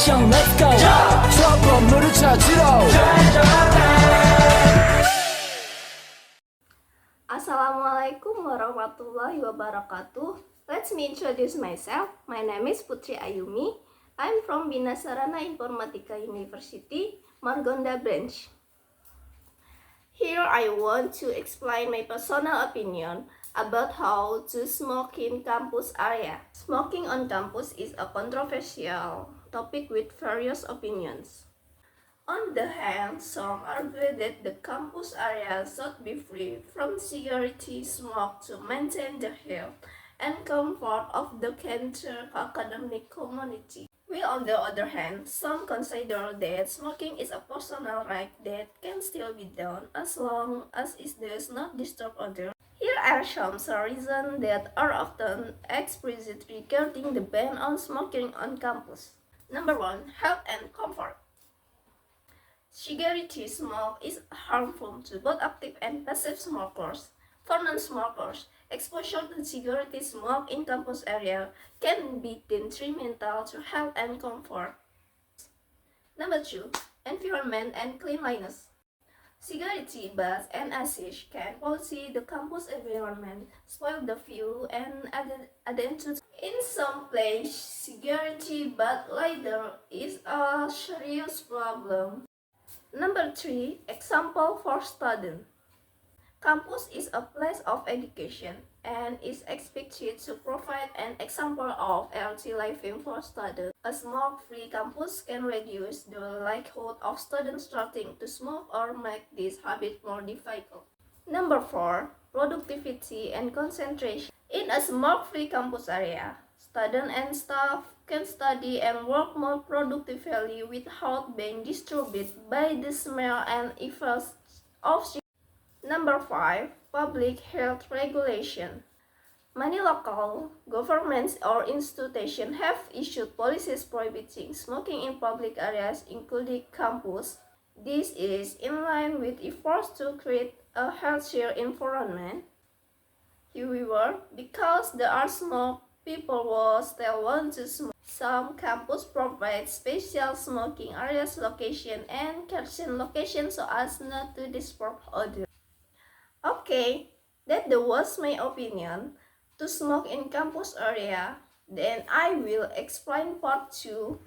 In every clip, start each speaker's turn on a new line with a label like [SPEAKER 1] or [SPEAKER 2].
[SPEAKER 1] Young, let's go. 저 건물을 찾으러.
[SPEAKER 2] Assalamu'alaikum warahmatullahi wabarakatuh. Let me introduce myself. My name is Putri Ayumi. I'm from Bina Sarana Informatika University, Margonda branch. Here I want to explain my personal opinion about how to smoke in campus area. Smoking on campus is a controversial topic with various opinions. On the hand, some argue that the campus area should be free from cigarette smoke to maintain the health and comfort of the entire academic community. While on the other hand, some consider that smoking is a personal right that can still be done as long as it does not disturb others. Here are some reasons that are often expressed regarding the ban on smoking on campus. Number 1. Health and comfort. Cigarette smoke is harmful to both active and passive smokers. For non-smokers, exposure to cigarette smoke in campus area can be detrimental to health and comfort. Number 2. Environment and cleanliness. Cigarette butts and ashes can pollute the campus environment, spoil the view, and add to. In some places, cigarette butt litter is a serious problem. Number 3. Example for students. Campus is a place of education and is expected to provide an example of healthy living for students. A smoke-free campus can reduce the likelihood of students starting to smoke or make this habit more difficult. Number 4. Productivity and concentration. In a smoke-free campus area, students and staff can study and work more productively without being disturbed by the smell and effects of cigarettes. Number 5. Public health regulation. Many local governments or institutions have issued policies prohibiting smoking in public areas, including campus. This is in line with efforts to create a healthier environment. However, because there are smoke, people will still want to smoke. Some campuses provide special smoking areas location and curtain locations so as not to disturb others. Okay, that was my opinion to smoke in campus area. Then I will explain part 2.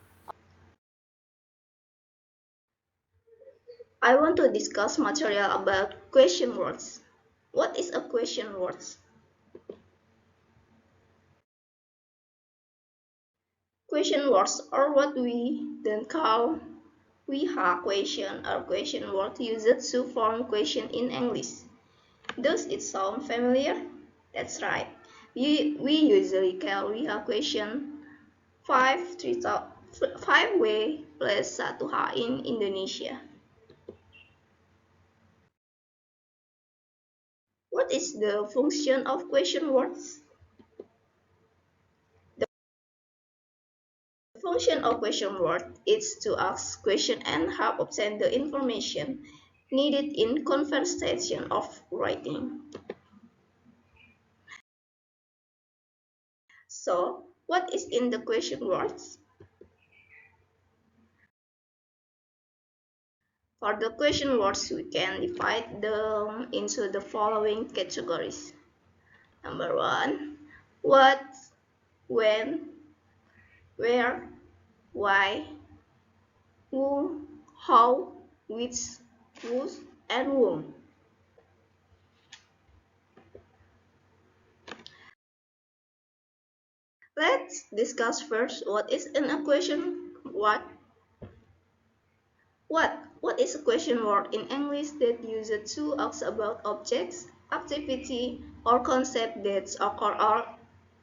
[SPEAKER 2] I want to discuss material about question words. What is a question words? Question words are what we then call question or question word used to form question in English. Does it sound familiar? That's right. We usually call question 5W plus 1H in Indonesia. What is the function of question words? The function of question word is to ask question and help obtain the information needed in conversation or writing. So, what is in the question words? For the question words, we can divide them into the following categories. Number 1, what, when, where, why, who, how, which, whose, and whom. Let's discuss first what is in a question what. What is a question word in English that uses to ask about objects, activity, or concept that occur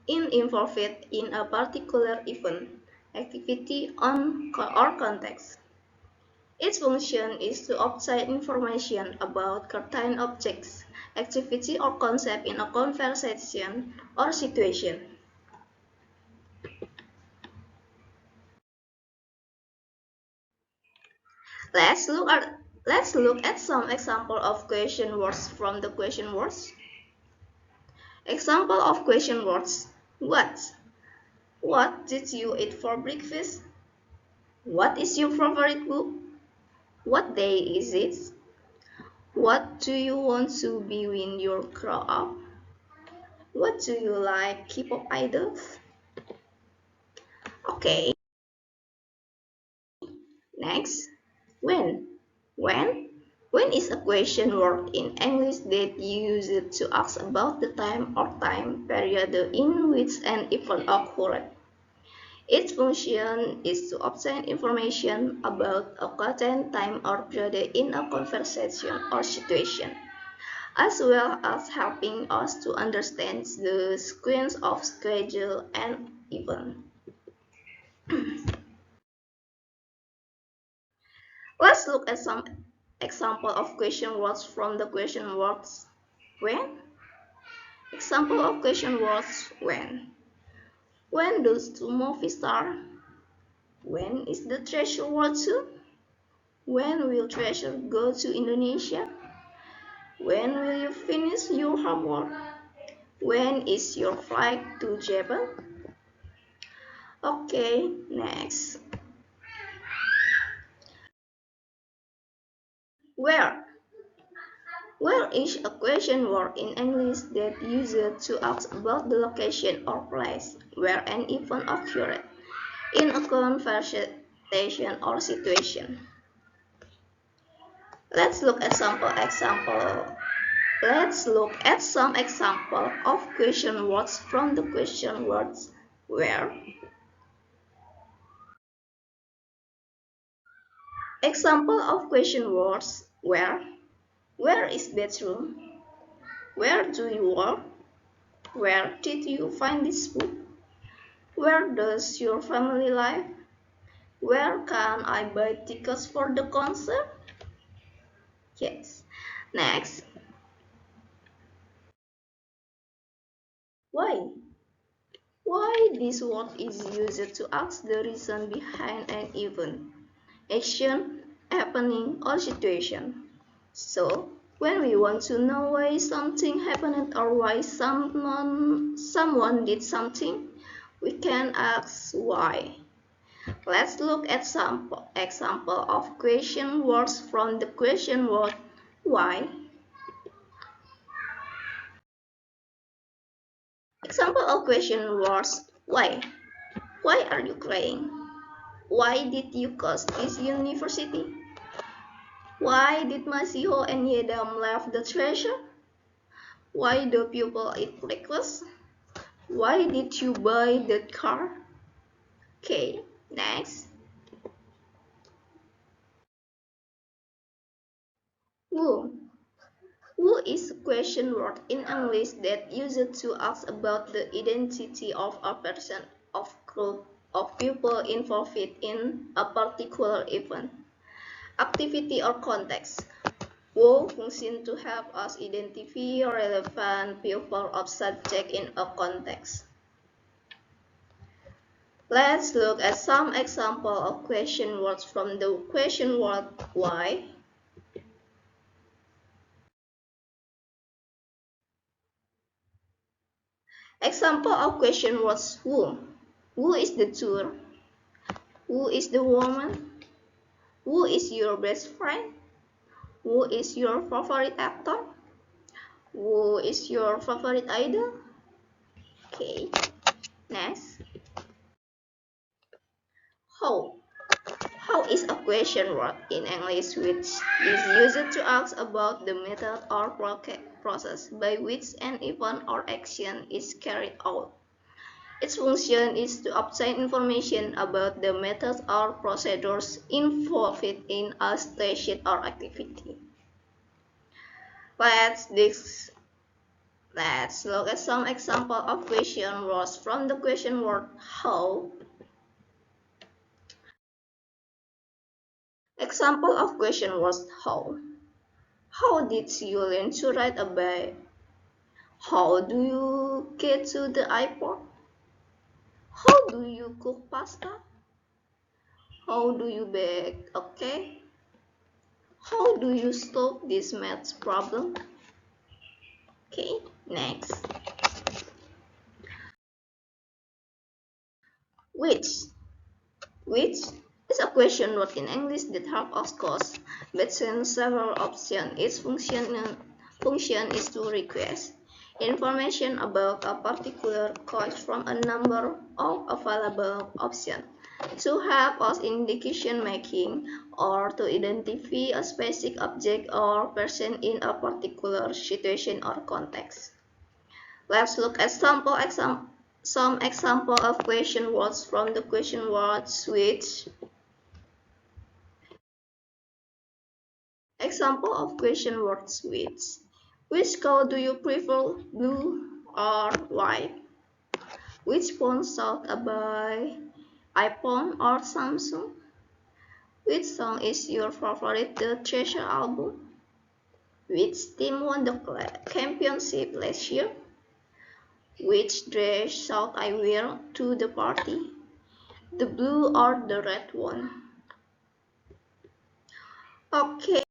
[SPEAKER 2] involved in a particular event, activity, or context. Its function is to obtain information about certain objects, activity, or concept in a conversation or situation. Let's look at some example of question words from the question words. Example of question words. What? What did you eat for breakfast? What is your favorite book? What day is it? What do you want to be when you grow up? What do you like K-pop idols? Okay, next. When? When? When is a question word in English that you use it to ask about the time or time period in which an event occurred. Its function is to obtain information about a certain time or period in a conversation or situation, as well as helping us to understand the sequence of schedule and event. Let's look at some example of question words from the question words when. Example of question words when. When does the movie start? When is the treasure world soon? When will treasure go to Indonesia? When will you finish your homework? When is your flight to Japan? Okay, next. Where? Where is a question word in English that used to ask about the location or place where an event occurred in a conversation or situation. Let's look at some example of question words from the question words where. Example of question words where. Where is bedroom? Where do you work? Where did you find this book? Where does your family live? Where can I buy tickets for the concert? Yes. Next. Why? Why this word is used to ask the reason behind an event, action, happening, or situation. So, when we want to know why something happened or why someone did something, we can ask why. Let's look at some example of question words from the question word why. Example of question words why. Why are you crying? Why did you choose this university? Why did Masiho and Yedam leave the treasure? Why do people eat breakfast? Why did you buy that car? Okay, next. Who? Who is a question word in English that used to ask about the identity of a person, of group, of people involved in a particular event, activity or context. Who function to help us identify relevant people or subject in a context. Let's look at some example of question words from the question word why. Example of question words who. Who is the tour? Who is the woman? Who is your best friend? Who is your favorite actor? Who is your favorite idol? Okay, next. How. How is a question word in English which is used to ask about the method or process by which an event or action is carried out. Its function is to obtain information about the methods or procedures involved in a station or activity. Let's look at some example of question words from the question word how. Example of question words how. How did you learn to ride a bike? How do you get to the airport? How do you cook pasta? How do you bake a cake? How do you solve this maths problem? Okay, next. Which? Which? It's a question word in English that helps us choose between several options. Its function is to request information about a particular course from a number of available options, to help us in decision making, or to identify a specific object or person in a particular situation or context. Let's look at some example of question words from the question word switch. Example of question word switch. Which color do you prefer, blue or white? Which phone should I buy, iPhone or Samsung? Which song is your favorite The Treasure album? Which team won the championship last year? Which dress should I wear to the party? The blue or the red one? Okay,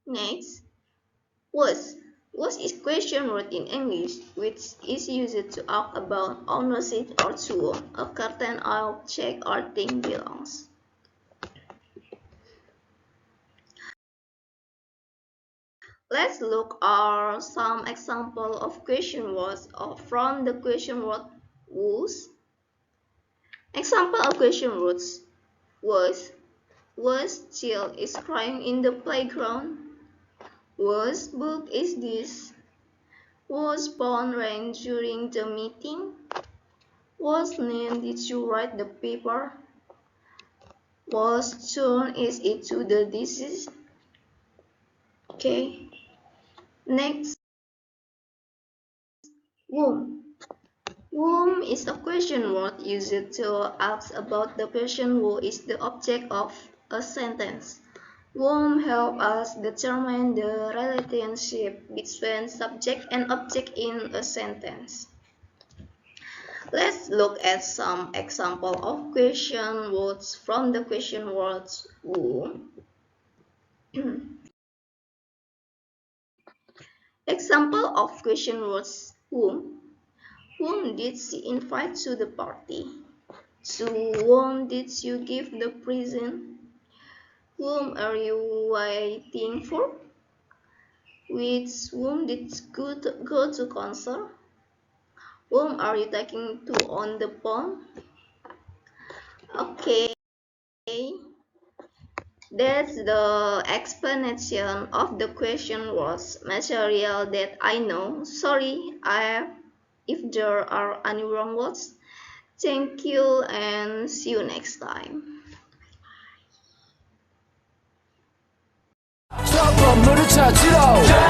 [SPEAKER 2] next. Was. Was is question word in English which is used to talk about ownership or to whom a certain object or thing belongs. Let's look at some example of question words from the question word was. Example of question words was. Was child is crying in the playground? Was book is this? Was phone rang during the meeting? What name did you write the paper? What turn is it to the disease? Okay. Next. Whom. Whom is a question word used to ask about the person who is the object of a sentence. Whom help us determine the relationship between subject and object in a sentence. Let's look at some example of question words from the question words whom. Example of question words whom. Whom did she invite to the party? To whom did you give the present? Whom are you waiting for? With whom did you go to concert? Whom are you talking to on the phone? Okay, that's the explanation of the question words material that I know. Sorry if there are any wrong words. Thank you and see you next time.
[SPEAKER 1] 저 건물을 찾으러